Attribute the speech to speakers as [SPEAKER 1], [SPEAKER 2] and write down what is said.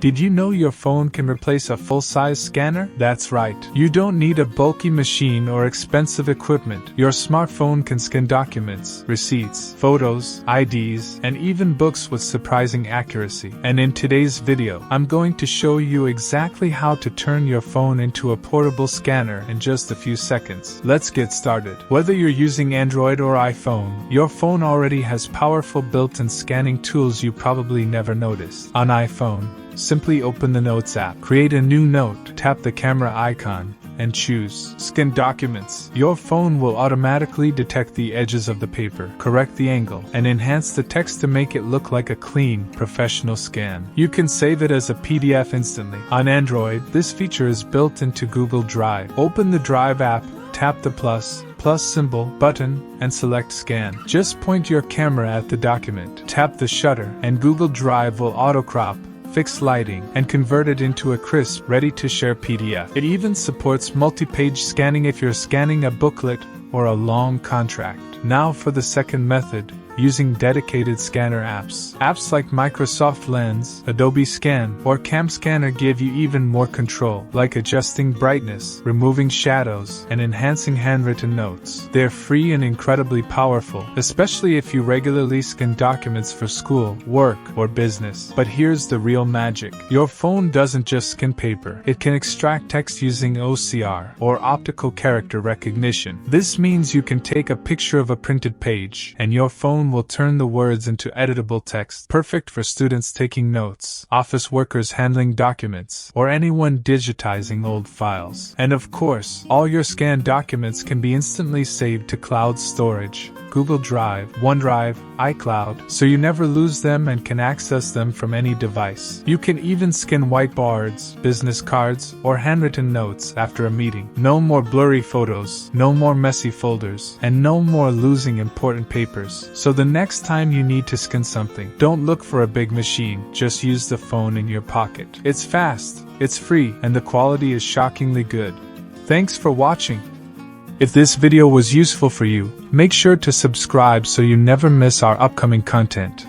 [SPEAKER 1] Did you know your phone can replace a full-size scanner? That's right. You don't need a bulky machine or expensive equipment. Your smartphone can scan documents, receipts, photos, IDs, and even books with surprising accuracy. And in today's video, I'm going to show you exactly how to turn your phone into a portable scanner in just a few seconds. Let's get started. Whether you're using Android or iPhone, your phone already has powerful built-in scanning tools you probably never noticed. On iPhone, simply open the Notes app, create a new note, tap the camera icon, and choose Scan Documents. Your phone will automatically detect the edges of the paper, correct the angle, and enhance the text to make it look like a clean, professional scan. You can save it as a PDF instantly. On Android, this feature is built into Google Drive. Open the Drive app, tap the plus symbol button, and select Scan. Just point your camera at the document, tap the shutter, and Google Drive will auto-crop, fix lighting, and convert it into a crisp, ready-to-share PDF. It even supports multi-page scanning if you're scanning a booklet or a long contract. Now for the second method, using dedicated scanner apps. Apps like Microsoft Lens, Adobe Scan, or CamScanner give you even more control, like adjusting brightness, removing shadows, and enhancing handwritten notes. They're free and incredibly powerful, especially if you regularly scan documents for school, work, or business. But here's the real magic. Your phone doesn't just scan paper. It can extract text using OCR, or optical character recognition. This means you can take a picture of a printed page, and your phone will turn the words into editable text, perfect for students taking notes, office workers handling documents, or anyone digitizing old files. And of course, all your scanned documents can be instantly saved to cloud storage, Google Drive, OneDrive, iCloud, so you never lose them and can access them from any device. You can even scan whiteboards, business cards, or handwritten notes after a meeting. No more blurry photos, no more messy folders, and no more losing important papers. So the next time you need to scan something, don't look for a big machine, just use the phone in your pocket. It's fast, it's free, and the quality is shockingly good. Thanks for watching. If this video was useful for you, make sure to subscribe so you never miss our upcoming content.